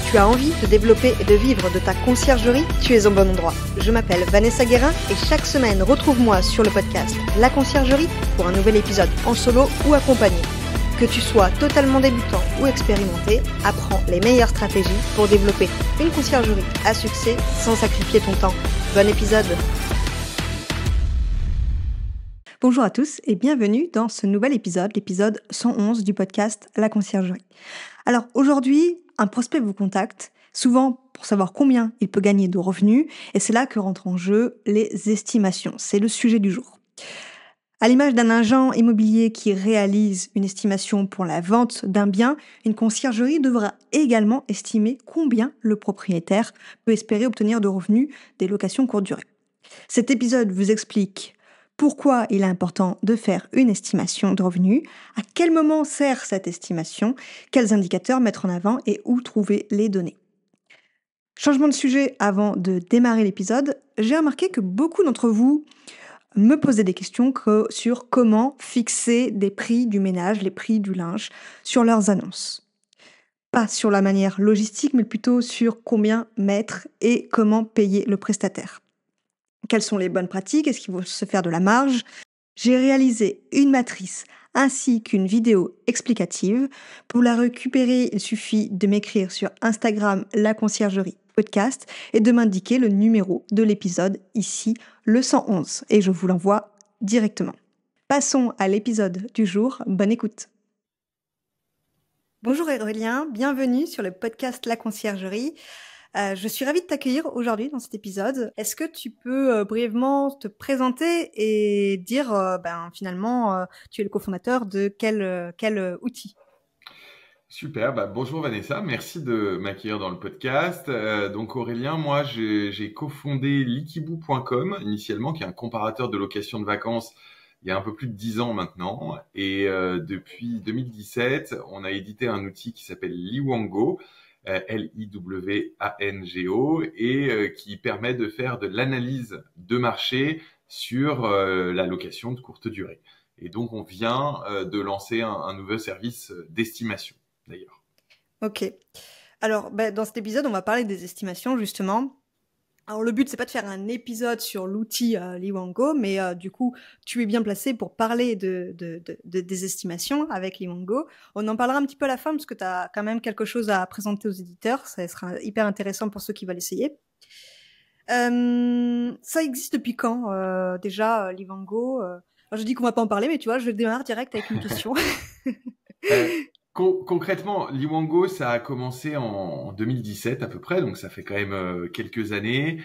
Tu as envie de développer et de vivre de ta conciergerie? Tu es au bon endroit. Je m'appelle Vanessa Guérin et chaque semaine, retrouve-moi sur le podcast La Conciergerie pour un nouvel épisode en solo ou accompagné. Que tu sois totalement débutant ou expérimenté, apprends les meilleures stratégies pour développer une conciergerie à succès sans sacrifier ton temps. Bon épisode! Bonjour à tous et bienvenue dans ce nouvel épisode, l'épisode 111 du podcast La Conciergerie. Alors aujourd'hui, un prospect vous contacte, souvent pour savoir combien il peut gagner de revenus, et c'est là que rentrent en jeu les estimations. C'est le sujet du jour. À l'image d'un agent immobilier qui réalise une estimation pour la vente d'un bien, une conciergerie devra également estimer combien le propriétaire peut espérer obtenir de revenus des locations courte durée. Cet épisode vous explique pourquoi il est important de faire une estimation de revenus, à quel moment sert cette estimation, quels indicateurs mettre en avant et où trouver les données. Changement de sujet avant de démarrer l'épisode, j'ai remarqué que beaucoup d'entre vous me posaient des questions sur comment fixer des prix du ménage, les prix du linge, sur leurs annonces. Pas sur la manière logistique, mais plutôt sur combien mettre et comment payer le prestataire. Quelles sont les bonnes pratiques? Est-ce qu'il faut se faire de la marge? J'ai réalisé une matrice ainsi qu'une vidéo explicative. Pour la récupérer, il suffit de m'écrire sur Instagram La Conciergerie Podcast et de m'indiquer le numéro de l'épisode, ici le 111, et je vous l'envoie directement. Passons à l'épisode du jour. Bonne écoute. Bonjour Aurélien, bienvenue sur le podcast La Conciergerie. Je suis ravie de t'accueillir aujourd'hui dans cet épisode. Est-ce que tu peux brièvement te présenter et dire finalement tu es le cofondateur de quel outil? Super, bonjour Vanessa, merci de m'accueillir dans le podcast. Donc Aurélien, moi j'ai cofondé Likibou.com initialement, qui est un comparateur de location de vacances il y a un peu plus de 10 ans maintenant. Et depuis 2017, on a édité un outil qui s'appelle Liwango, Liwango, et qui permet de faire de l'analyse de marché sur la location de courte durée. Et donc, on vient de lancer un nouveau service d'estimation, d'ailleurs. Ok. Alors, dans cet épisode, on va parler des estimations, justement. Alors, le but, c'est pas de faire un épisode sur l'outil Liwango, mais du coup, tu es bien placé pour parler des estimations avec Liwango. On en parlera un petit peu à la fin, parce que tu as quand même quelque chose à présenter aux éditeurs. Ça sera hyper intéressant pour ceux qui veulent essayer. Ça existe depuis quand déjà, Liwango Alors, je dis qu'on va pas en parler, mais tu vois, je démarre direct avec une question. Concrètement, Liwango, ça a commencé en 2017 à peu près, donc ça fait quand même quelques années,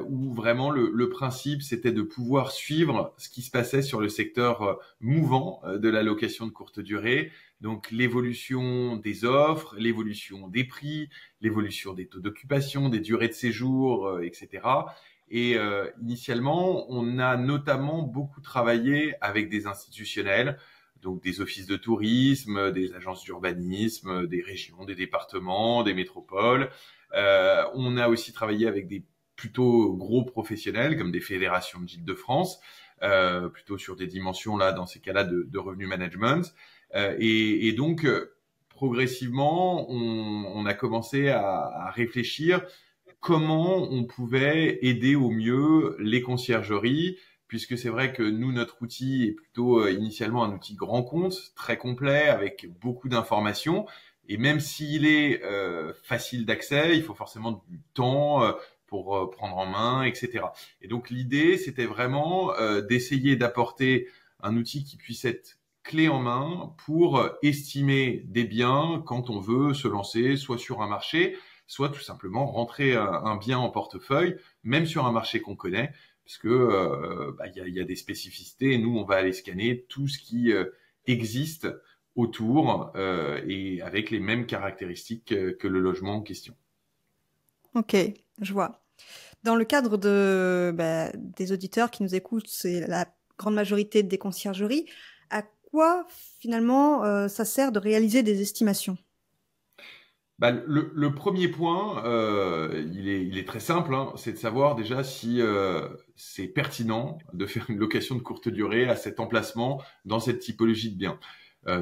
où vraiment le principe, c'était de pouvoir suivre ce qui se passait sur le secteur mouvant de la location de courte durée, donc l'évolution des offres, l'évolution des prix, l'évolution des taux d'occupation, des durées de séjour, etc. Et initialement, on a notamment beaucoup travaillé avec des institutionnels, donc des offices de tourisme, des agences d'urbanisme, des régions, des départements, des métropoles. On a aussi travaillé avec des plutôt gros professionnels comme des fédérations de Île-de-France, plutôt sur des dimensions là, dans ces cas-là, de revenu management. Et donc progressivement, on a commencé à réfléchir comment on pouvait aider au mieux les conciergeries, puisque c'est vrai que nous, notre outil est plutôt initialement un outil grand compte, très complet, avec beaucoup d'informations. Et même s'il est facile d'accès, il faut forcément du temps pour prendre en main, etc. Et donc l'idée, c'était vraiment d'essayer d'apporter un outil qui puisse être clé en main pour estimer des biens quand on veut se lancer, soit sur un marché, soit tout simplement rentrer un bien en portefeuille, même sur un marché qu'on connaît, parce que y a des spécificités et nous on va aller scanner tout ce qui existe autour et avec les mêmes caractéristiques que le logement en question. Ok, je vois. Dans le cadre des auditeurs qui nous écoutent, c'est la grande majorité des conciergeries. À quoi finalement ça sert de réaliser des estimations? Le premier point, il est très simple, hein, c'est de savoir déjà si c'est pertinent de faire une location de courte durée à cet emplacement, dans cette typologie de bien.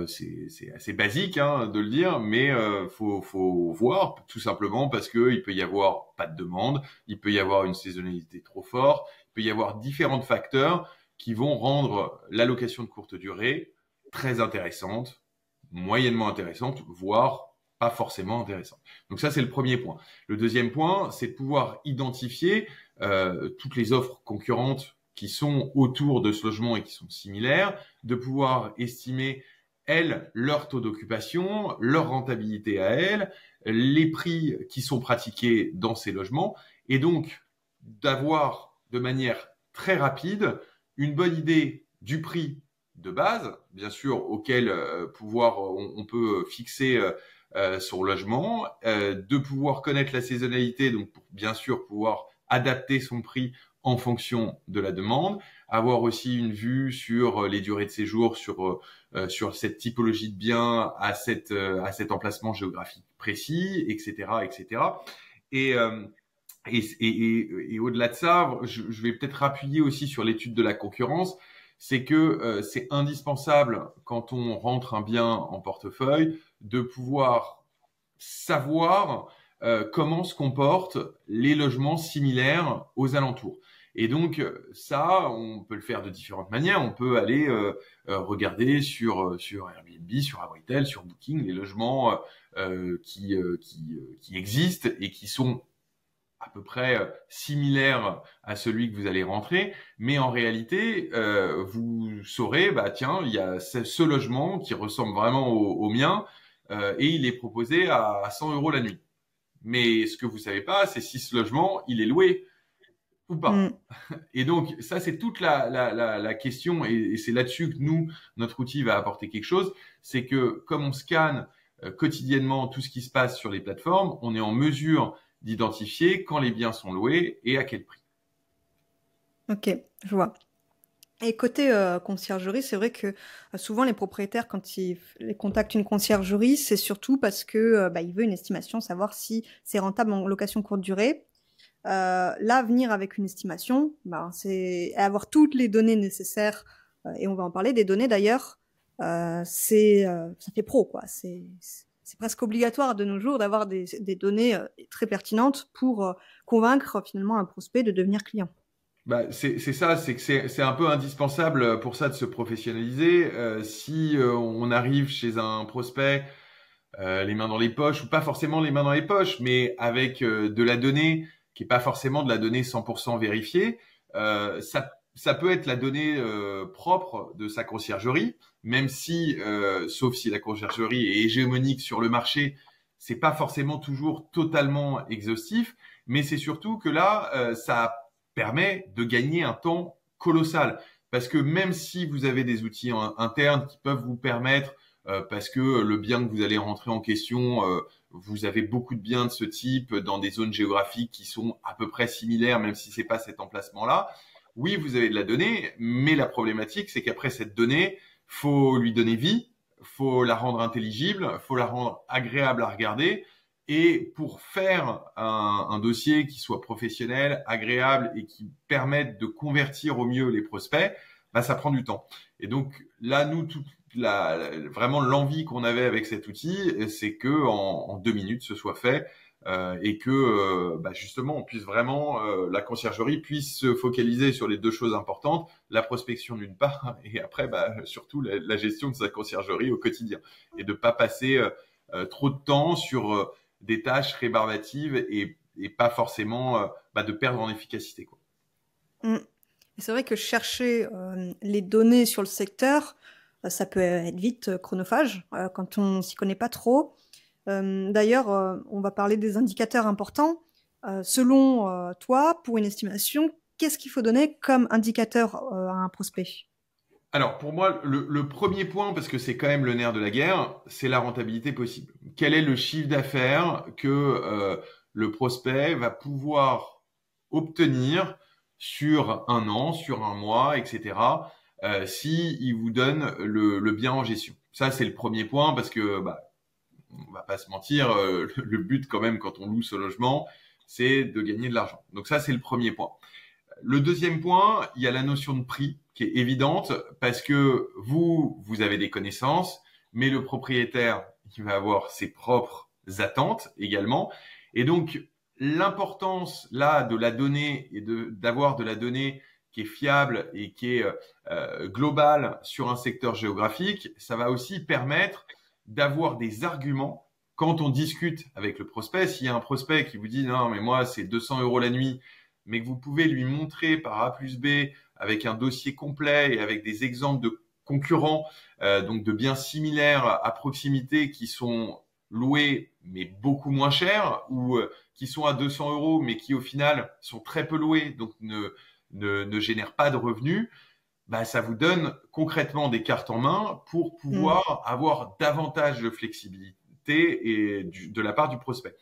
C'est assez basique de le dire, mais faut voir tout simplement parce que il peut y avoir pas de demande, il peut y avoir une saisonnalité trop forte, il peut y avoir différents facteurs qui vont rendre l'allocation de courte durée très intéressante, moyennement intéressante, voire pas forcément intéressante. Donc ça, c'est le premier point. Le deuxième point, c'est de pouvoir identifier toutes les offres concurrentes qui sont autour de ce logement et qui sont similaires, de pouvoir estimer elles, leur taux d'occupation, leur rentabilité à elles, les prix qui sont pratiqués dans ces logements, et donc d'avoir de manière très rapide une bonne idée du prix de base, bien sûr, auquel on peut fixer son logement, de pouvoir connaître la saisonnalité, donc pour bien sûr pouvoir adapter son prix en fonction de la demande, avoir aussi une vue sur les durées de séjour, sur cette typologie de bien à cet emplacement géographique précis, etc., etc. Et, et au-delà de ça, je vais peut-être appuyer aussi sur l'étude de la concurrence, c'est que c'est indispensable quand on rentre un bien en portefeuille de pouvoir savoir comment se comportent les logements similaires aux alentours. Et donc ça, on peut le faire de différentes manières. On peut aller regarder sur Airbnb, sur Abritel, sur Booking, les logements qui existent et qui sont à peu près similaire à celui que vous allez rentrer, mais en réalité, vous saurez, tiens, il y a ce logement qui ressemble vraiment au mien, et il est proposé à 100 € la nuit. Mais ce que vous savez pas, c'est si ce logement, il est loué ou pas. Et donc, ça, c'est toute la question, et c'est là-dessus que notre outil va apporter quelque chose, c'est que comme on scanne quotidiennement tout ce qui se passe sur les plateformes, on est en mesure d'identifier quand les biens sont loués et à quel prix. Ok, je vois. Et côté conciergerie, c'est vrai que souvent les propriétaires, quand ils contactent une conciergerie, c'est surtout parce que il veut une estimation, savoir si c'est rentable en location courte durée. Là, venir avec une estimation, c'est avoir toutes les données nécessaires, et on va en parler des données d'ailleurs. Ça fait pro, quoi. C'est presque obligatoire de nos jours d'avoir des données très pertinentes pour convaincre finalement un prospect de devenir client. C'est ça, c'est que c'est un peu indispensable pour ça de se professionnaliser. Si on arrive chez un prospect les mains dans les poches, ou pas forcément les mains dans les poches, mais avec de la donnée qui est pas forcément de la donnée 100% vérifiée, ça peut être la donnée propre de sa conciergerie, même si, sauf si la conciergerie est hégémonique sur le marché, c'est pas forcément toujours totalement exhaustif, mais c'est surtout que là, ça permet de gagner un temps colossal. Parce que même si vous avez des outils internes qui peuvent vous permettre, parce que le bien que vous allez rentrer en question, vous avez beaucoup de biens de ce type dans des zones géographiques qui sont à peu près similaires, même si c'est pas cet emplacement-là. Oui, vous avez de la donnée, mais la problématique, c'est qu'après cette donnée, faut lui donner vie, faut la rendre intelligible, faut la rendre agréable à regarder. Et pour faire un dossier qui soit professionnel, agréable et qui permette de convertir au mieux les prospects, ça prend du temps. Et donc là, nous, vraiment l'envie qu'on avait avec cet outil, c'est que en 2 minutes ce soit fait et que justement on puisse vraiment la conciergerie puisse se focaliser sur les 2 choses importantes, la prospection d'une part et après surtout la gestion de sa conciergerie au quotidien et de pas passer trop de temps sur des tâches rébarbatives et pas forcément de perdre en efficacité, quoi. C'est vrai que chercher les données sur le secteur, ça peut être vite chronophage quand on s'y connaît pas trop. D'ailleurs, on va parler des indicateurs importants. Selon toi, pour une estimation, qu'est-ce qu'il faut donner comme indicateur à un prospect ? Alors, pour moi, le premier point, parce que c'est quand même le nerf de la guerre, c'est la rentabilité possible. Quel est le chiffre d'affaires que le prospect va pouvoir obtenir sur un an, sur un mois, etc., si il vous donne le bien en gestion. Ça, c'est le premier point, parce que on va pas se mentir, le but quand même quand on loue ce logement, c'est de gagner de l'argent. Donc ça, c'est le premier point. Le deuxième point, il y a la notion de prix qui est évidente parce que vous avez des connaissances, mais le propriétaire, il va avoir ses propres attentes également. Et donc, l'importance là de la donnée et d'avoir de la donnée qui est fiable et qui est globale sur un secteur géographique, ça va aussi permettre d'avoir des arguments quand on discute avec le prospect. S'il y a un prospect qui vous dit non, mais moi c'est 200 € la nuit, mais que vous pouvez lui montrer par A plus B avec un dossier complet et avec des exemples de concurrents, donc de biens similaires à proximité qui sont loués mais beaucoup moins chers ou qui sont à 200 € mais qui au final sont très peu loués, donc ne génèrent pas de revenus, bah, ça vous donne concrètement des cartes en main pour pouvoir avoir davantage de flexibilité et de la part du prospect.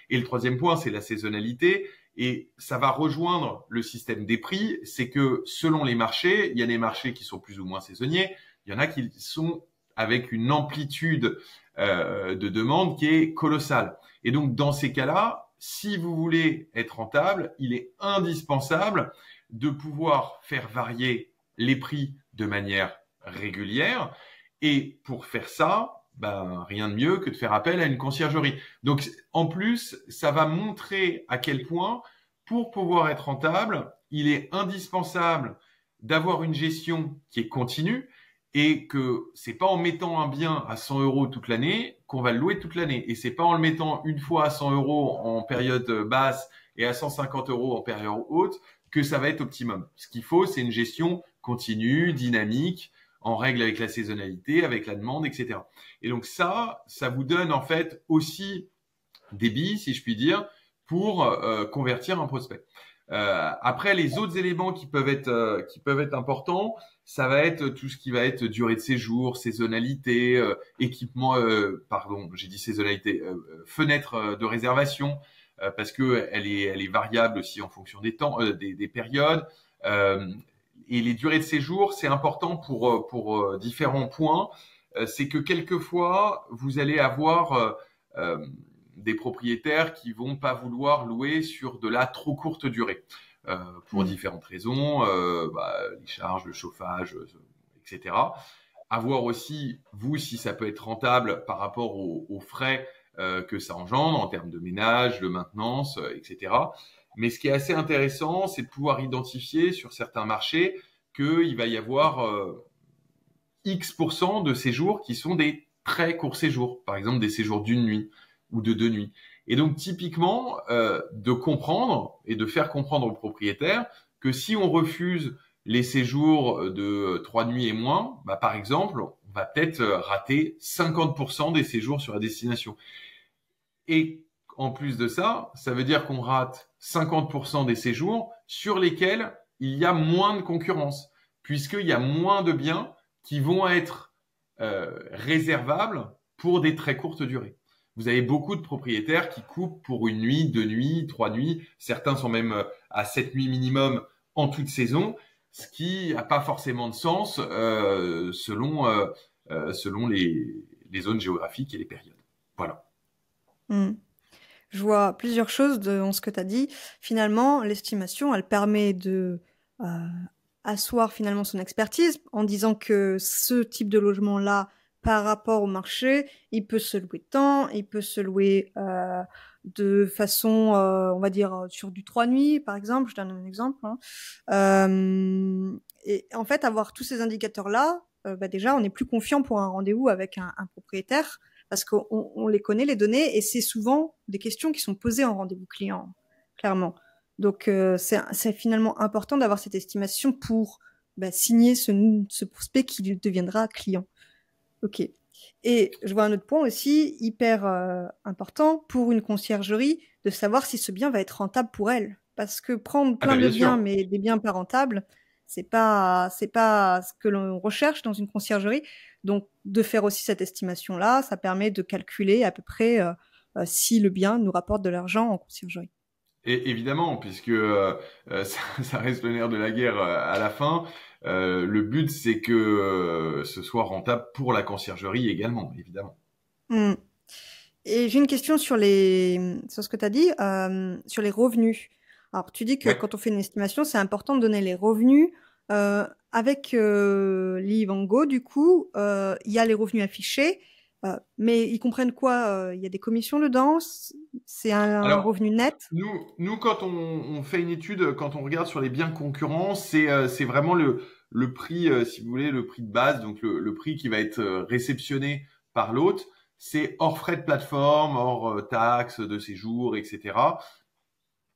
Et le troisième point, c'est la saisonnalité. Et ça va rejoindre le système des prix. C'est que selon les marchés, il y a des marchés qui sont plus ou moins saisonniers. Il y en a qui sont avec une amplitude de demande qui est colossale. Et donc, dans ces cas-là, si vous voulez être rentable, il est indispensable de pouvoir faire varier les prix de manière régulière. Et pour faire ça, ben, rien de mieux que de faire appel à une conciergerie. Donc, en plus, ça va montrer à quel point, pour pouvoir être rentable, il est indispensable d'avoir une gestion qui est continue et que c'est pas en mettant un bien à 100 € toute l'année qu'on va le louer toute l'année. Et c'est pas en le mettant une fois à 100 € en période basse et à 150 € en période haute que ça va être optimum. Ce qu'il faut, c'est une gestion continue, dynamique, en règle avec la saisonnalité, avec la demande, etc. Et donc ça vous donne en fait aussi des billes, si je puis dire, pour convertir un prospect. Après, les autres éléments qui peuvent être importants, ça va être tout ce qui va être durée de séjour, saisonnalité, équipement, j'ai dit saisonnalité, fenêtre de réservation, parce que elle est variable aussi en fonction des temps, des périodes. Et les durées de séjour, c'est important pour différents points. C'est que quelquefois, vous allez avoir des propriétaires qui vont pas vouloir louer sur de la trop courte durée pour différentes raisons, les charges, le chauffage, etc. À voir aussi, vous, si ça peut être rentable par rapport aux frais que ça engendre en termes de ménage, de maintenance, etc. Mais ce qui est assez intéressant, c'est de pouvoir identifier sur certains marchés qu'il va y avoir X% de séjours qui sont des très courts séjours, par exemple des séjours d'une nuit ou de 2 nuits. Et donc typiquement, de comprendre et de faire comprendre au propriétaire que si on refuse les séjours de 3 nuits et moins, bah, par exemple, on va peut-être rater 50% des séjours sur la destination. Et en plus de ça, ça veut dire qu'on rate 50% des séjours sur lesquels il y a moins de concurrence, puisqu'il y a moins de biens qui vont être réservables pour des très courtes durées. Vous avez beaucoup de propriétaires qui coupent pour une nuit, 2 nuits, 3 nuits. Certains sont même à 7 nuits minimum en toute saison, ce qui n'a pas forcément de sens selon les zones géographiques et les périodes. Voilà. Je vois plusieurs choses dans ce que tu as dit. Finalement, l'estimation, elle permet de asseoir finalement son expertise en disant que ce type de logement-là, par rapport au marché, il peut se louer tant, il peut se louer de façon, on va dire, sur du 3 nuits, par exemple. Je donne un exemple. Et en fait, avoir tous ces indicateurs-là, déjà, on est plus confiant pour un rendez-vous avec un propriétaire parce qu'on les connaît, les données, et c'est souvent des questions qui sont posées en rendez-vous client, clairement. Donc, c'est finalement important d'avoir cette estimation pour signer ce prospect qui deviendra client. Ok. Et je vois un autre point aussi hyper important pour une conciergerie, de savoir si ce bien va être rentable pour elle. Parce que prendre plein de biens, mais des biens pas rentables, c'est pas ce que l'on recherche dans une conciergerie. Donc, de faire aussi cette estimation-là, ça permet de calculer à peu près si le bien nous rapporte de l'argent en conciergerie. Et évidemment, puisque ça reste le nerf de la guerre à la fin, le but c'est que ce soit rentable pour la conciergerie également, évidemment. Et j'ai une question sur ce que tu as dit, sur les revenus. Alors, tu dis que quand on fait une estimation, c'est important de donner les revenus. À avec Livongo, du coup, il y a les revenus affichés, mais ils comprennent quoi? Il y a des commissions dedans? C'est un Alors, revenu net? nous quand on fait une étude, quand on regarde sur les biens concurrents, c'est vraiment le prix, si vous voulez, le prix de base, donc le prix qui va être réceptionné par l'hôte. C'est hors frais de plateforme, hors taxes de séjour, etc.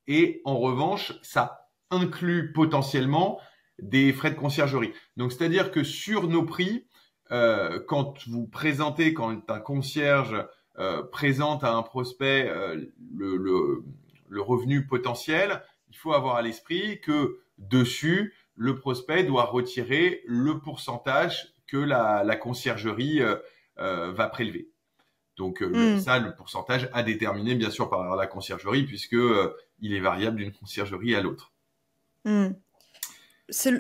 Et en revanche, ça inclut potentiellement des frais de conciergerie. Donc, c'est-à-dire que sur nos prix, quand vous présentez, quand un concierge présente à un prospect le revenu potentiel, il faut avoir à l'esprit que dessus, le prospect doit retirer le pourcentage que la conciergerie va prélever. Donc Hmm, ça, le pourcentage à déterminer bien sûr par la conciergerie puisque il est variable d'une conciergerie à l'autre. hmm.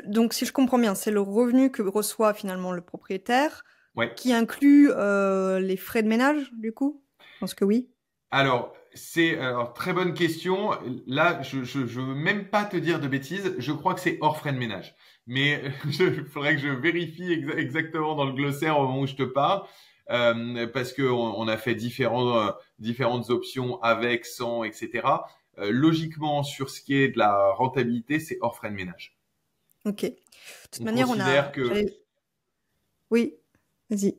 Donc, si je comprends bien, c'est le revenu que reçoit finalement le propriétaire Ouais. qui inclut les frais de ménage, du coup? Je pense que oui. Alors très bonne question. Là, je veux même pas te dire de bêtises. Je crois que c'est hors frais de ménage. Mais il faudrait que je vérifie exactement dans le glossaire au moment où je te parle, parce que on a fait différentes options avec, sans, etc. Logiquement, sur ce qui est de la rentabilité, c'est hors frais de ménage. Ok. De toute On manière, considère que Oui, vas-y.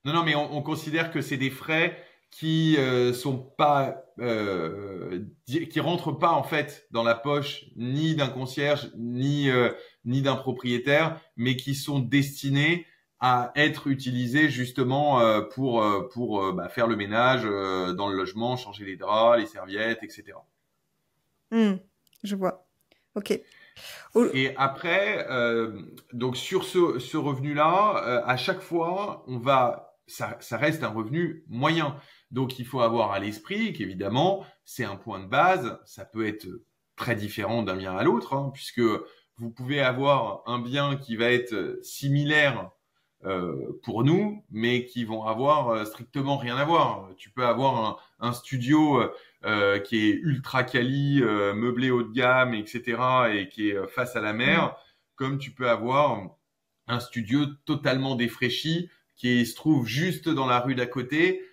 Non, mais on considère que c'est des frais qui sont pas, qui rentrent pas en fait dans la poche ni d'un concierge ni d'un propriétaire, mais qui sont destinés à être utilisés justement pour faire le ménage dans le logement, changer les draps, les serviettes, etc. Hmm, je vois. Ok. Oh, Et après, donc sur ce revenu-là, à chaque fois, ça reste un revenu moyen. Donc il faut avoir à l'esprit qu'évidemment, c'est un point de base. Ça peut être très différent d'un bien à l'autre, hein, puisque vous pouvez avoir un bien qui va être similaire pour nous, mais qui vont avoir strictement rien à voir. Tu peux avoir un studio qui est ultra quali, meublé haut de gamme, etc., et qui est face à la hmm, mer, comme tu peux avoir un studio totalement défraîchi qui se trouve juste dans la rue d'à côté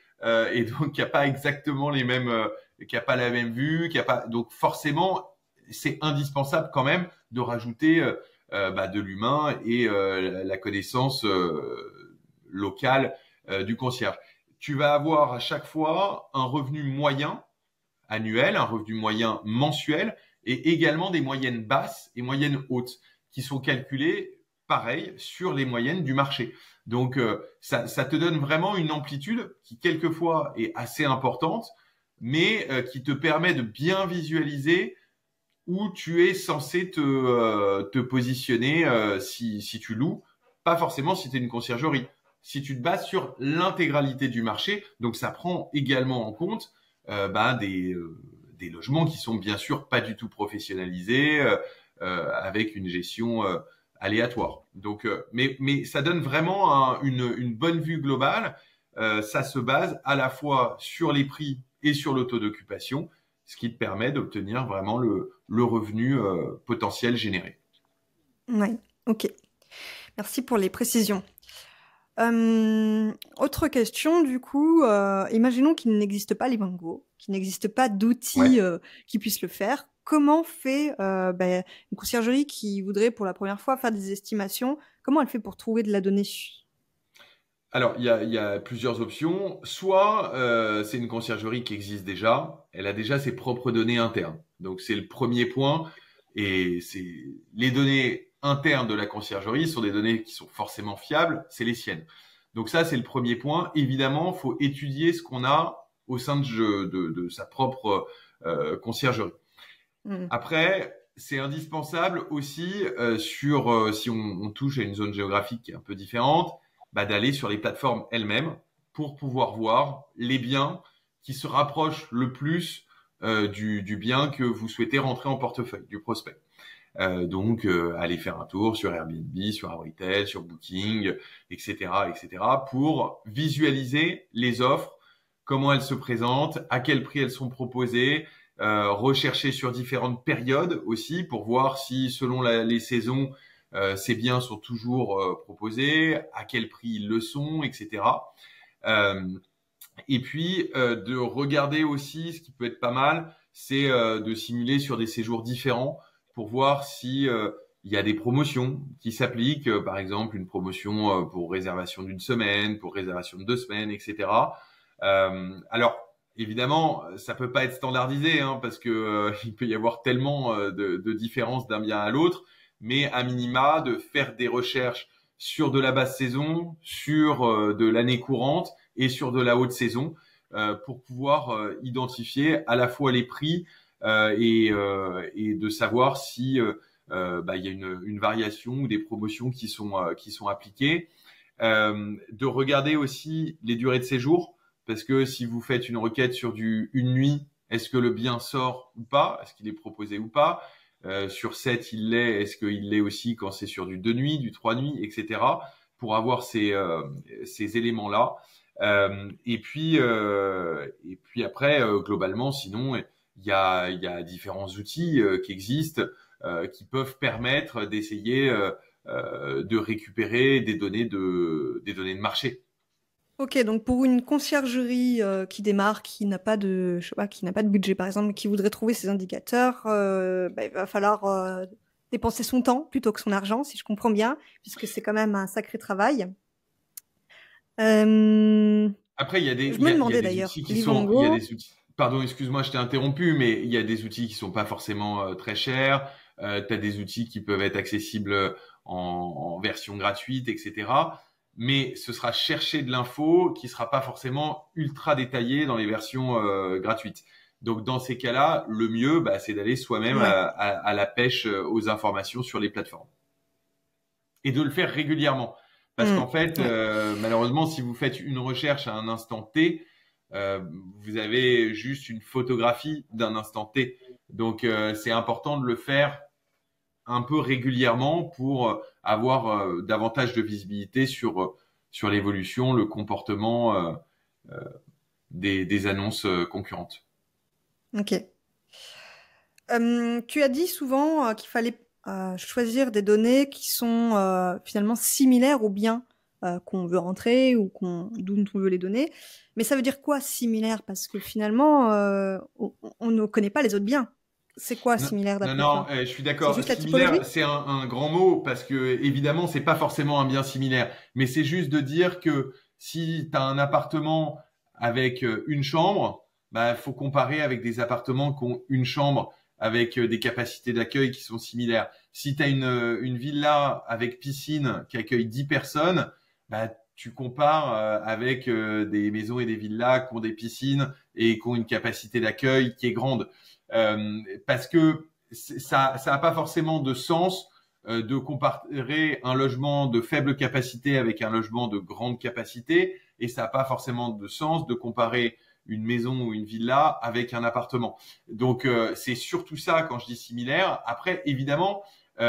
et donc qui a pas exactement les mêmes, qui a pas la même vue, qui a pas. Donc forcément, c'est indispensable quand même de rajouter de l'humain et la connaissance locale du concierge. Tu vas avoir à chaque fois un revenu moyen annuel, un revenu moyen mensuel et également des moyennes basses et moyennes hautes qui sont calculées pareil sur les moyennes du marché. Donc ça te donne vraiment une amplitude qui quelquefois est assez importante, mais qui te permet de bien visualiser où tu es censé te positionner si tu loues, pas forcément si tu es une conciergerie. Si tu te bases sur l'intégralité du marché, donc ça prend également en compte des logements qui sont bien sûr pas du tout professionnalisés, avec une gestion aléatoire. Donc, mais ça donne vraiment une bonne vue globale. Ça se base à la fois sur les prix et sur le taux d'occupation, ce qui te permet d'obtenir vraiment le revenu potentiel généré. ouais, ok. Merci pour les précisions. Autre question, du coup, imaginons qu'il n'existe pas Livongo, qu'il n'existe pas Ouais. d'outils qui puissent le faire. Comment fait une conciergerie qui voudrait pour la première fois faire des estimations? Comment elle fait pour trouver de la donnée? Alors, il y a plusieurs options. Soit c'est une conciergerie qui existe déjà, elle a déjà ses propres données internes. Donc c'est le premier point. Et c'est les données internes de la conciergerie sont des données qui sont forcément fiables, c'est les siennes. Donc ça, c'est le premier point. Évidemment, il faut étudier ce qu'on a au sein de sa propre conciergerie. Hmm. Après, c'est indispensable aussi si on touche à une zone géographique qui est un peu différente, d'aller sur les plateformes elles-mêmes pour pouvoir voir les biens qui se rapprochent le plus du bien que vous souhaitez rentrer en portefeuille du prospect. Donc, aller faire un tour sur Airbnb, sur Abritel, sur Booking, etc., etc., pour visualiser les offres, comment elles se présentent, à quel prix elles sont proposées, rechercher sur différentes périodes aussi pour voir si, selon les saisons, ces biens sont toujours proposés, à quel prix ils le sont, etc. Euh, et puis de regarder aussi, ce qui peut être pas mal, c'est de simuler sur des séjours différents pour voir si il y a des promotions qui s'appliquent, par exemple une promotion pour réservation d'une semaine, pour réservation de 2 semaines, etc. Alors évidemment, ça peut pas être standardisé hein, parce que il peut y avoir tellement de différences d'un bien à l'autre, mais à minima de faire des recherches sur de la basse saison, sur de l'année courante et sur de la haute saison pour pouvoir identifier à la fois les prix et de savoir si il y a une variation ou des promotions qui sont appliquées. De regarder aussi les durées de séjour parce que si vous faites une requête sur une nuit, est-ce que le bien sort ou pas? Est-ce qu'il est proposé ou pas? Sur 7, il l'est. Est-ce qu'il l'est aussi quand c'est sur du 2 nuits, du 3 nuits, etc. Pour avoir ces éléments-là. Et puis après, globalement, sinon, il y a différents outils qui existent qui peuvent permettre d'essayer de récupérer des données de marché. Ok, donc pour une conciergerie qui démarre, qui n'a pas de, je sais pas, qui n'a pas de budget par exemple, qui voudrait trouver ses indicateurs, il va falloir dépenser son temps plutôt que son argent, si je comprends bien, puisque c'est quand même un sacré travail. Après, Je me il y a demandais des d'ailleurs, outils il y a Livongo. des outils. Pardon, excuse-moi, je t'ai interrompu, mais il y a des outils qui sont pas forcément très chers. Tu as des outils qui peuvent être accessibles en version gratuite, etc. Mais ce sera chercher de l'info qui sera pas forcément ultra détaillée dans les versions gratuites. Donc dans ces cas-là, le mieux, c'est d'aller soi-même Ouais. à la pêche aux informations sur les plateformes et de le faire régulièrement. Parce qu'en fait, Ouais. malheureusement, si vous faites une recherche à un instant T, vous avez juste une photographie d'un instant T. Donc, c'est important de le faire un peu régulièrement pour avoir davantage de visibilité sur l'évolution, le comportement des annonces concurrentes. Ok. Tu as dit souvent qu'il fallait choisir des données qui sont finalement similaires aux biens qu'on veut rentrer ou d'où on veut les donner. Mais ça veut dire quoi similaire? Parce que finalement, on ne connaît pas les autres biens. C'est quoi Non, similaire non, d'après non, toi? je suis C'est d'accord. juste la typologie? Similaire, c'est un grand mot parce que évidemment, c'est pas forcément un bien similaire, mais c'est juste de dire que si tu as un appartement avec une chambre, faut comparer avec des appartements qui ont une chambre avec des capacités d'accueil qui sont similaires. Si tu as une villa avec piscine qui accueille 10 personnes, tu compares avec des maisons et des villas qui ont des piscines et qui ont une capacité d'accueil qui est grande. Parce que ça a pas forcément de sens de comparer un logement de faible capacité avec un logement de grande capacité, et ça n'a pas forcément de sens de comparer une maison ou une villa avec un appartement. Donc c'est surtout ça quand je dis similaire. Après, évidemment, c'est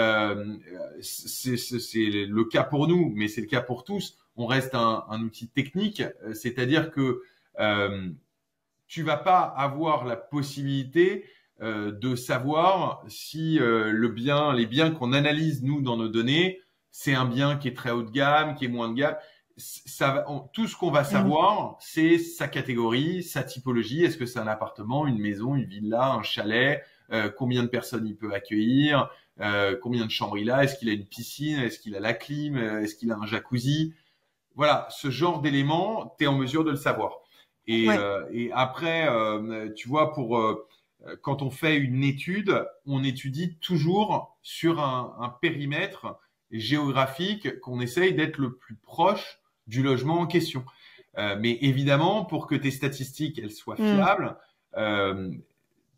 le cas pour nous, mais c'est le cas pour tous. On reste un outil technique, c'est-à-dire que tu vas pas avoir la possibilité de savoir si les biens qu'on analyse nous dans nos données, c'est un bien qui est très haut de gamme, qui est moins de gamme. Tout ce qu'on va Mm. savoir, c'est sa catégorie, sa typologie. Est-ce que c'est un appartement, une maison, une villa, un chalet? Combien de personnes il peut accueillir? Combien de chambres il a? Est-ce qu'il a une piscine? Est-ce qu'il a la clim? Est-ce qu'il a un jacuzzi? Voilà, ce genre d'éléments, tu es en mesure de le savoir. Ouais. Et après, tu vois, quand on fait une étude, on étudie toujours sur un périmètre géographique qu'on essaye d'être le plus proche du logement en question. Mais évidemment, pour que tes statistiques elles soient Mm. fiables, euh,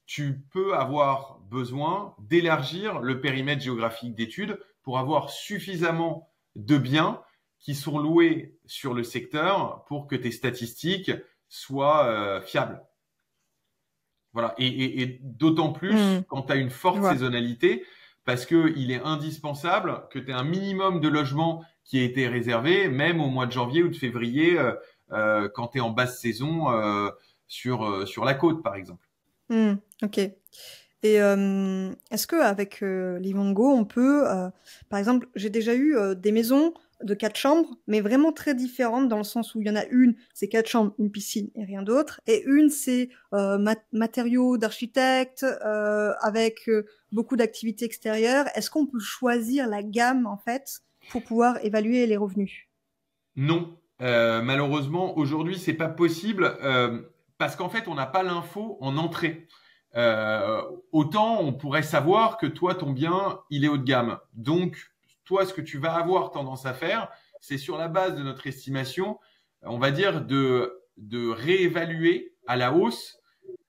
tu peux avoir besoin d'élargir le périmètre géographique d'étude pour avoir suffisamment de biens qui sont loués sur le secteur pour que tes statistiques soient fiables. Voilà. Et d'autant plus Mm. quand tu as une Je forte vois. saisonnalité, parce que il est indispensable que tu aies un minimum de logements qui ait été réservé, même au mois de janvier ou de février, quand tu es en basse saison sur la côte, par exemple. Mm. Ok. Et est-ce qu'avec Livongo, on peut, par exemple, j'ai déjà eu des maisons de 4 chambres, mais vraiment très différentes dans le sens où il y en a une, c'est 4 chambres, une piscine et rien d'autre, et une, c'est matériaux d'architecte avec beaucoup d'activités extérieures. Est-ce qu'on peut choisir la gamme, en fait, pour pouvoir évaluer les revenus? Non, malheureusement, aujourd'hui, c'est pas possible parce qu'en fait, on n'a pas l'info en entrée. Euh, Autant on pourrait savoir que toi, ton bien, il est haut de gamme. Donc, toi, ce que tu vas avoir tendance à faire, c'est sur la base de notre estimation, on va dire de réévaluer à la hausse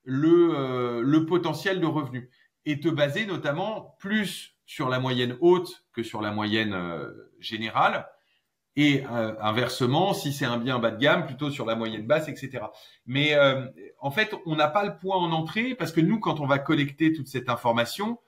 le potentiel de revenu et te baser notamment plus sur la moyenne haute que sur la moyenne générale et inversement, si c'est un bien bas de gamme, plutôt sur la moyenne basse, etc. Mais en fait, on n'a pas le point en entrée parce que nous, quand on va collecter toute cette information,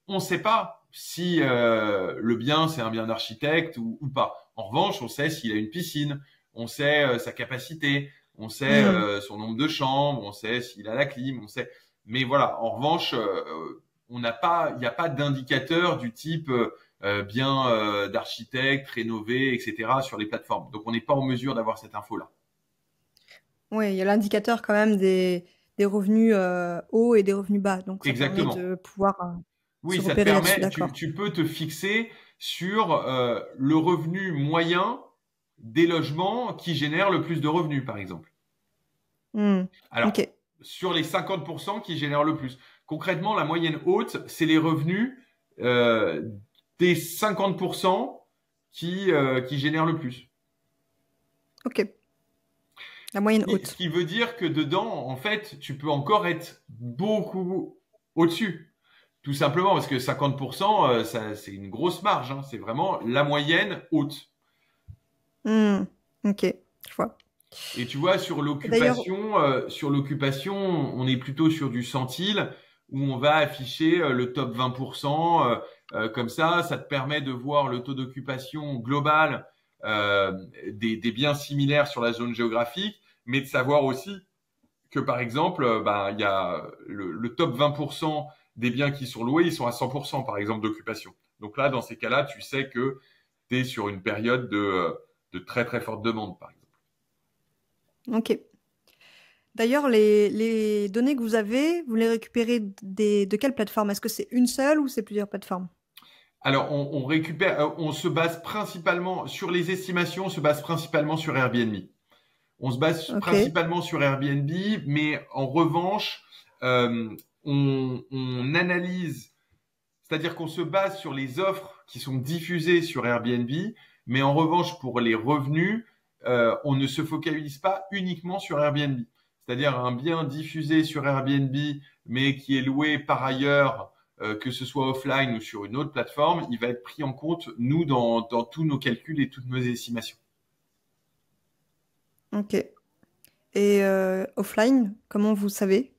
on ne sait pas si le bien c'est un bien d'architecte ou pas. En revanche, on sait s'il a une piscine, on sait sa capacité, on sait Hmm. son nombre de chambres, on sait s'il a la clim, on sait. Mais voilà, en revanche, on n'a pas, il n'y a pas d'indicateur du type bien d'architecte rénové, etc. sur les plateformes. Donc, on n'est pas en mesure d'avoir cette info-là. Oui, il y a l'indicateur quand même des revenus hauts et des revenus bas, donc ça permet Exactement. de pouvoir se Oui, ça te repérer là-dessus, permet, d'accord. tu peux te fixer sur le revenu moyen des logements qui génèrent le plus de revenus, par exemple. Hmm. Alors, Ok, sur les 50% qui génèrent le plus. Concrètement, la moyenne haute, c'est les revenus euh, des 50% qui génèrent le plus. ok. La moyenne Ce haute. qui veut dire que dedans, en fait, tu peux encore être beaucoup au-dessus. Tout simplement parce que 50%, ça, c'est une grosse marge, hein. C'est vraiment la moyenne haute. Hmm. Ok, je vois. Et tu vois, Et d'ailleurs, sur l'occupation, on est plutôt sur du centile où on va afficher le top 20%. Comme ça te permet de voir le taux d'occupation global euh, des biens similaires sur la zone géographique, mais de savoir aussi que par exemple, il y a le top 20% des biens qui sont loués, ils sont à 100% par exemple d'occupation. Donc là, dans ces cas-là, tu sais que tu es sur une période de très très forte demande, par exemple. ok. D'ailleurs, les données que vous les récupérez de quelle plateforme? Est-ce que c'est une seule ou c'est plusieurs plateformes? Alors, on récupère, on se base principalement sur les estimations, on se base principalement sur Airbnb. On se base Ok. principalement sur Airbnb, mais en revanche, on analyse, c'est-à-dire qu'on se base sur les offres qui sont diffusées sur Airbnb, mais en revanche, pour les revenus, on ne se focalise pas uniquement sur Airbnb. C'est-à-dire un bien diffusé sur Airbnb, mais qui est loué par ailleurs, que ce soit offline ou sur une autre plateforme, il va être pris en compte, nous, dans tous nos calculs et toutes nos estimations. Ok. Et offline, comment vous savez?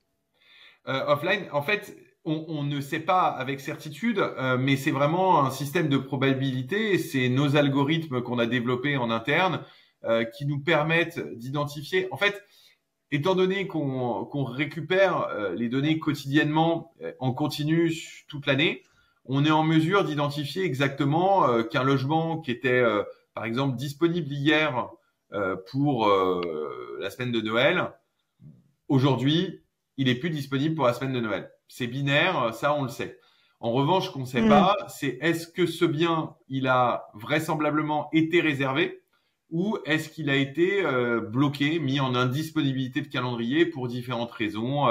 Offline, en fait, on ne sait pas avec certitude, mais c'est vraiment un système de probabilité. C'est nos algorithmes qu'on a développés en interne qui nous permettent d'identifier. En fait, étant donné qu'on récupère les données quotidiennement en continu toute l'année, on est en mesure d'identifier exactement qu'un logement qui était, par exemple, disponible hier pour la semaine de Noël, aujourd'hui, il est plus disponible pour la semaine de Noël. C'est binaire, ça on le sait. En revanche, ce qu'on ne sait Hmm. pas, c'est est-ce que ce bien, il a vraisemblablement été réservé ou est-ce qu'il a été bloqué, mis en indisponibilité de calendrier pour différentes raisons.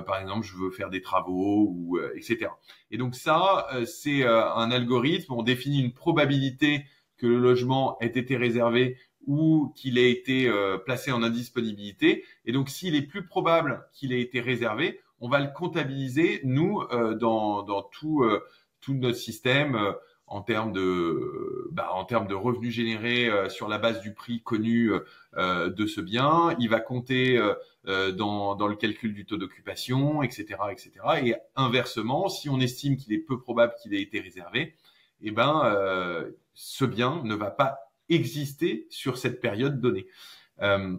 Par exemple, je veux faire des travaux ou etc. Et donc ça, c'est un algorithme. On définit une probabilité que le logement ait été réservé ou qu'il ait été placé en indisponibilité. Et donc, s'il est plus probable qu'il ait été réservé, on va le comptabiliser, nous, dans tout notre système en termes de revenus générés sur la base du prix connu de ce bien. Il va compter dans le calcul du taux d'occupation, etc., etc. Et inversement, si on estime qu'il est peu probable qu'il ait été réservé, eh ben, ce bien ne va pas exister sur cette période donnée. Euh,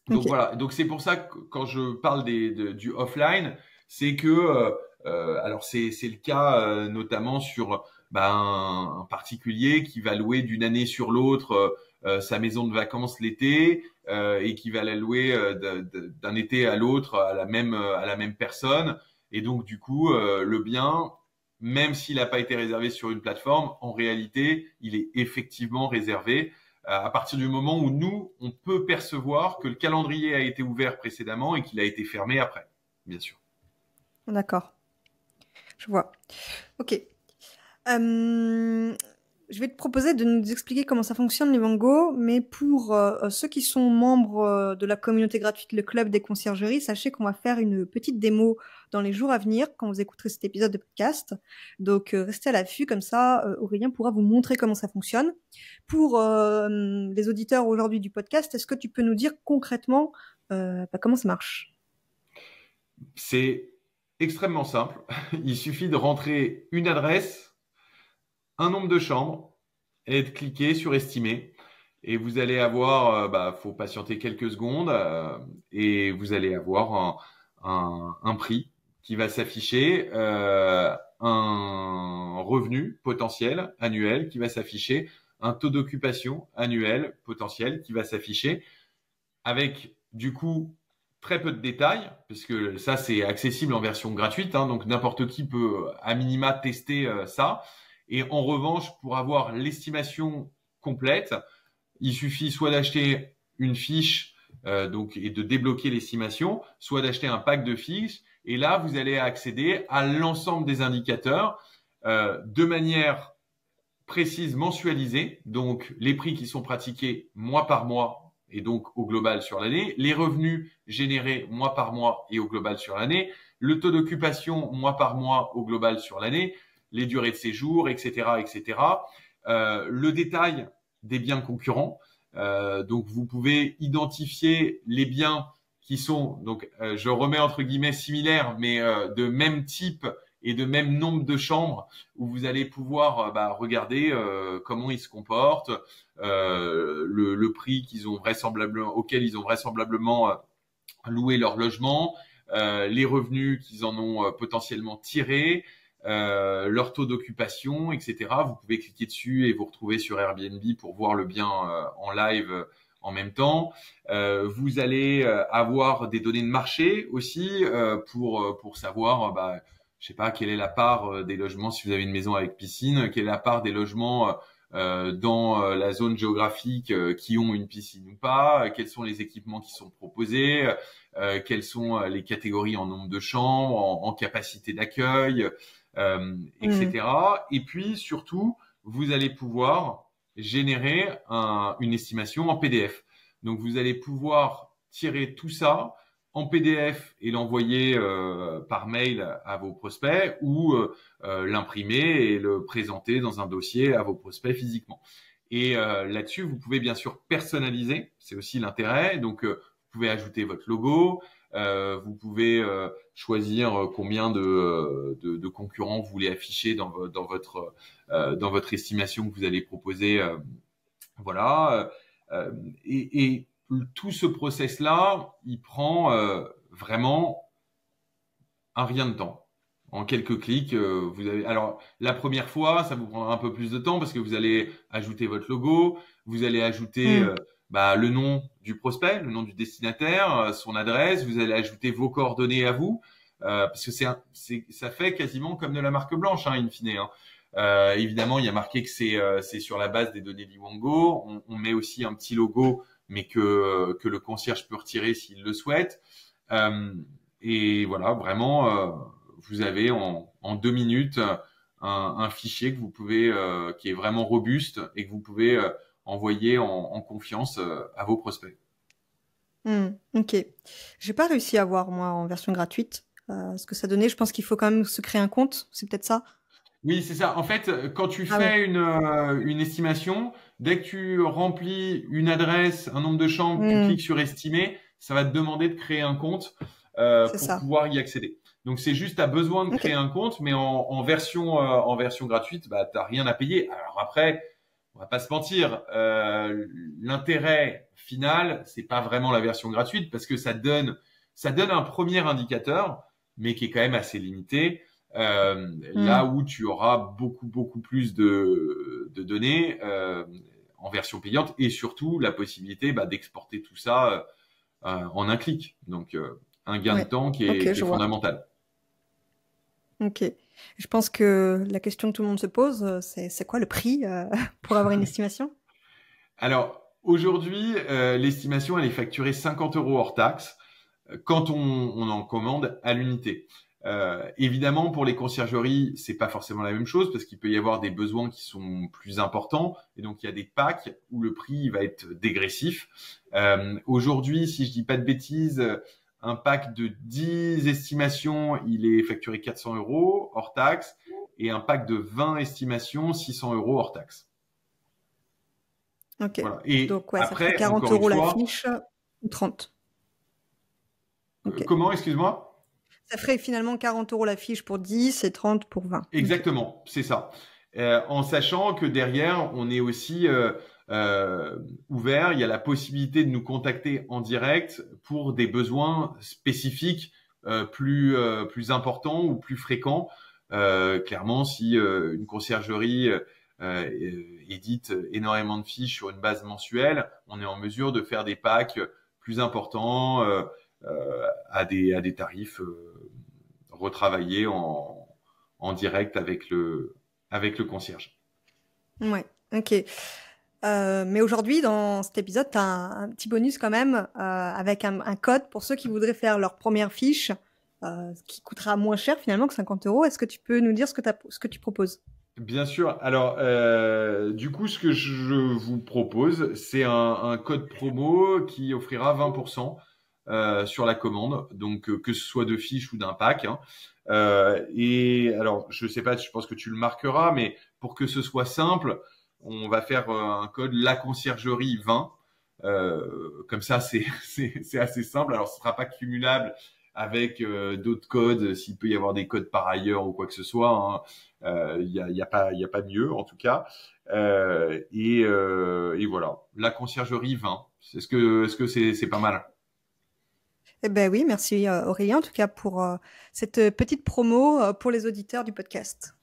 donc Ok. voilà, donc c'est pour ça que quand je parle du offline, c'est que Alors c'est le cas notamment sur un particulier qui va louer d'une année sur l'autre sa maison de vacances l'été et qui va la louer d'un été à l'autre à la même personne. Et donc du coup, le bien, même s'il n'a pas été réservé sur une plateforme, en réalité, il est effectivement réservé à partir du moment où nous, on peut percevoir que le calendrier a été ouvert précédemment et qu'il a été fermé après, bien sûr. D'accord, je vois. Ok. Euh, je vais te proposer de nous expliquer comment ça fonctionne les Wango, mais pour ceux qui sont membres de la communauté gratuite, le club des conciergeries, sachez qu'on va faire une petite démo dans les jours à venir quand vous écouterez cet épisode de podcast. Donc restez à l'affût, comme ça Aurélien pourra vous montrer comment ça fonctionne. Pour les auditeurs aujourd'hui du podcast, est-ce que tu peux nous dire concrètement comment ça marche? C'est extrêmement simple. Il suffit de rentrer une adresse, un nombre de chambres et de cliquer sur estimer. Et vous allez avoir, faut patienter quelques secondes et vous allez avoir un prix qui va s'afficher, un revenu potentiel annuel qui va s'afficher, un taux d'occupation annuel potentiel qui va s'afficher avec du coup très peu de détails, puisque ça c'est accessible en version gratuite, hein, donc n'importe qui peut à minima tester ça. Et en revanche, pour avoir l'estimation complète, il suffit soit d'acheter une fiche et de débloquer l'estimation, soit d'acheter un pack de fiches. Et là, vous allez accéder à l'ensemble des indicateurs de manière précise, mensualisée. Donc, les prix qui sont pratiqués mois par mois et donc au global sur l'année, les revenus générés mois par mois et au global sur l'année, le taux d'occupation mois par mois au global sur l'année, les durées de séjour, etc., etc. Le détail des biens concurrents. Donc, vous pouvez identifier les biens qui sont, donc, je remets entre guillemets similaires, mais de même type et de même nombre de chambres, où vous allez pouvoir regarder comment ils se comportent, le prix auquel ils ont vraisemblablement loué leur logement, les revenus qu'ils en ont potentiellement tirés, leur taux d'occupation, etc. Vous pouvez cliquer dessus et vous retrouver sur Airbnb pour voir le bien en live en même temps. Vous allez avoir des données de marché aussi pour savoir, je sais pas, quelle est la part des logements si vous avez une maison avec piscine, quelle est la part des logements dans la zone géographique qui ont une piscine ou pas, quels sont les équipements qui sont proposés, quelles sont les catégories en nombre de chambres, en capacité d'accueil, etc. Et puis surtout, vous allez pouvoir générer une estimation en PDF. Donc vous allez pouvoir tirer tout ça en PDF et l'envoyer par mail à vos prospects ou l'imprimer et le présenter dans un dossier à vos prospects physiquement. Et là-dessus, vous pouvez bien sûr personnaliser, c'est aussi l'intérêt. Donc vous pouvez ajouter votre logo, vous pouvez choisir combien de concurrents vous voulez afficher dans votre estimation que vous allez proposer. Voilà. Et tout ce process-là, il prend vraiment un rien de temps. En quelques clics, vous avez. Alors la première fois, ça vous prendra un peu plus de temps parce que vous allez ajouter votre logo, vous allez ajouter le nom du prospect, le nom du destinataire, son adresse, vous allez ajouter vos coordonnées à vous, parce que ça fait quasiment comme de la marque blanche, in fine. Évidemment, il y a marqué que c'est sur la base des données d'Iwango. On met aussi un petit logo, mais que le concierge peut retirer s'il le souhaite. Et voilà, vraiment, vous avez en 2 minutes un fichier que vous pouvez, qui est vraiment robuste et que vous pouvez envoyer en confiance à vos prospects. Ok. J'ai pas réussi à voir moi en version gratuite ce que ça donnait. Je pense qu'il faut quand même se créer un compte. C'est peut-être ça. Oui, c'est ça. En fait, quand tu fais une estimation, dès que tu remplis une adresse, un nombre de chambres, tu cliques sur estimer, ça va te demander de créer un compte pour pouvoir y accéder. Donc c'est juste, tu as besoin de créer un compte, mais en version gratuite, t'as rien à payer. Alors après, on va pas se mentir, l'intérêt final, c'est pas vraiment la version gratuite parce que ça donne un premier indicateur, mais qui est quand même assez limité. Là où tu auras beaucoup plus de données en version payante et surtout la possibilité d'exporter tout ça en un clic. Donc, un gain de Ouais. temps qui Ok, est je vois. fondamental. Ok. Je pense que la question que tout le monde se pose, c'est quoi le prix pour avoir une estimation? Alors, aujourd'hui, l'estimation, elle est facturée 50 € hors taxe quand on en commande à l'unité. Évidemment, pour les conciergeries, c'est pas forcément la même chose parce qu'il peut y avoir des besoins qui sont plus importants et donc il y a des packs où le prix va être dégressif. Aujourd'hui, si je dis pas de bêtises, un pack de 10 estimations, il est facturé 400 € hors taxe et un pack de 20 estimations, 600 € hors taxe. Ok. Voilà. Et Donc, ouais, ça ferait après, 40 encore une euros la fois, fiche ou 30. Ok. comment, excuse-moi? Ça ferait finalement 40 euros la fiche pour 10 et 30 pour 20. Ok. Exactement, c'est ça. En sachant que derrière, on est aussi ouvert, il y a la possibilité de nous contacter en direct pour des besoins spécifiques plus importants ou plus fréquents. Clairement, si une conciergerie édite énormément de fiches sur une base mensuelle, on est en mesure de faire des packs plus importants à des tarifs retravaillés en direct avec le concierge. Ouais. Ok. Mais aujourd'hui, dans cet épisode, tu as un petit bonus quand même avec un code pour ceux qui voudraient faire leur première fiche, qui coûtera moins cher finalement que 50 euros. Est-ce que tu peux nous dire ce que tu proposes? Bien sûr. Alors, du coup, ce que je vous propose, c'est un code promo qui offrira 20% sur la commande, donc que ce soit de fiches ou d'un pack. Hein. Et alors, je sais pas, je pense que tu le marqueras, mais pour que ce soit simple, on va faire un code la conciergerie 20. Comme ça, c'est assez simple. Alors, ce sera pas cumulable avec d'autres codes, s'il peut y avoir des codes par ailleurs ou quoi que ce soit. Hein. Il y a pas mieux en tout cas. Et voilà, la conciergerie 20. Est-ce que c'est pas mal? Eh ben oui, merci Aurélien en tout cas pour cette petite promo pour les auditeurs du podcast.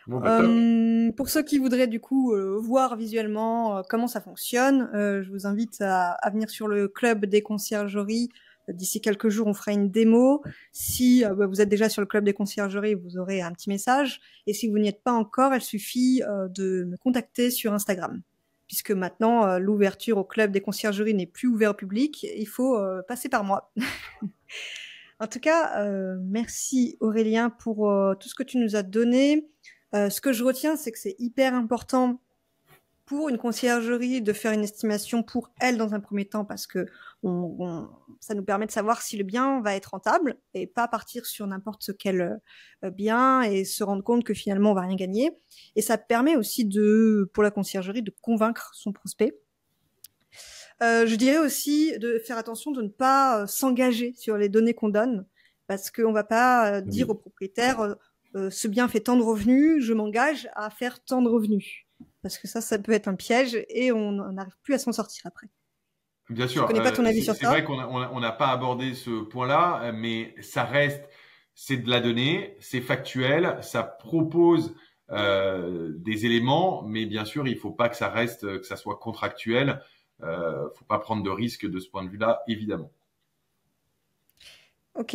Bon bah top. Pour ceux qui voudraient du coup voir visuellement comment ça fonctionne, je vous invite à venir sur le club des conciergeries. D'ici quelques jours, on fera une démo. Si vous êtes déjà sur le club des conciergeries, vous aurez un petit message. Et si vous n'y êtes pas encore, il suffit de me contacter sur Instagram. Puisque maintenant, l'ouverture au club des conciergeries n'est plus ouverte au public, il faut passer par moi. En tout cas, merci Aurélien pour tout ce que tu nous as donné. Ce que je retiens, c'est que c'est hyper important pour une conciergerie de faire une estimation pour elle dans un premier temps parce que ça nous permet de savoir si le bien va être rentable et pas partir sur n'importe quel bien et se rendre compte que finalement on va rien gagner. Et ça permet aussi pour la conciergerie de convaincre son prospect. Je dirais aussi de faire attention de ne pas s'engager sur les données qu'on donne parce qu'on va pas dire au Oui. propriétaire ce bien fait tant de revenus, je m'engage à faire tant de revenus. Parce que ça peut être un piège et on n'arrive plus à s'en sortir après. Bien Je sûr, connais pas ton avis sur c'est vrai ça. qu'on n'a pas abordé ce point-là, mais ça reste, c'est de la donnée, c'est factuel, ça propose des éléments, mais bien sûr, il faut pas que ça reste, que ça soit contractuel. Faut pas prendre de risques de ce point de vue-là, évidemment. Ok.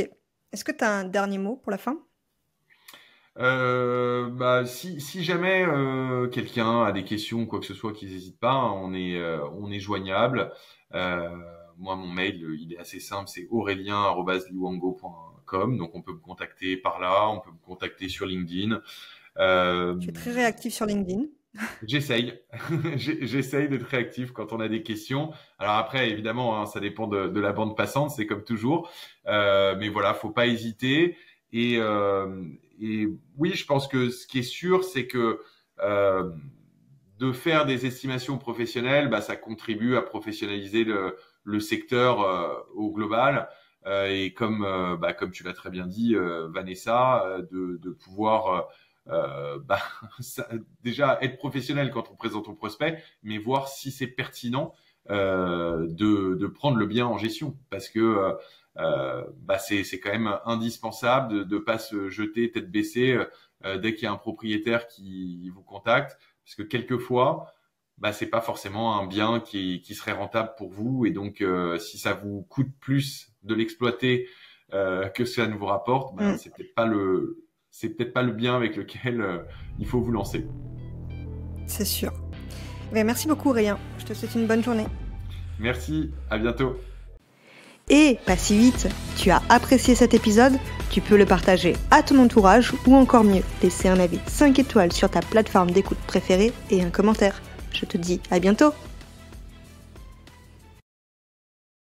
Est-ce que tu as un dernier mot pour la fin? Si jamais quelqu'un a des questions ou quoi que ce soit, qu'ils n'hésitent pas, hein, on est joignable. Euh, Moi, mon mail, il est assez simple, c'est aurélien@liwango.com. Donc, on peut me contacter par là, on peut me contacter sur LinkedIn. Euh, Tu es très réactif sur LinkedIn. J'essaye, j'essaye d'être réactif quand on a des questions. Alors après, évidemment, hein, ça dépend de la bande passante, c'est comme toujours. Mais voilà, faut pas hésiter. Et, euh, et oui, je pense que ce qui est sûr, c'est que euh, de faire des estimations professionnelles, ça contribue à professionnaliser le secteur au global. Et comme tu l'as très bien dit, Vanessa, de pouvoir ça, déjà être professionnel quand on présente au prospect, mais voir si c'est pertinent de prendre le bien en gestion, parce que c'est quand même indispensable de pas se jeter tête baissée dès qu'il y a un propriétaire qui vous contacte, parce que quelquefois, c'est pas forcément un bien qui serait rentable pour vous, et donc si ça vous coûte plus de l'exploiter que ça ne vous rapporte, c'est peut-être pas le bien avec lequel il faut vous lancer. C'est sûr. Merci beaucoup Aurélien, je te souhaite une bonne journée. Merci, à bientôt. Et pas si vite, tu as apprécié cet épisode, tu peux le partager à ton entourage ou encore mieux, laisser un avis 5 étoiles sur ta plateforme d'écoute préférée et un commentaire. Je te dis à bientôt.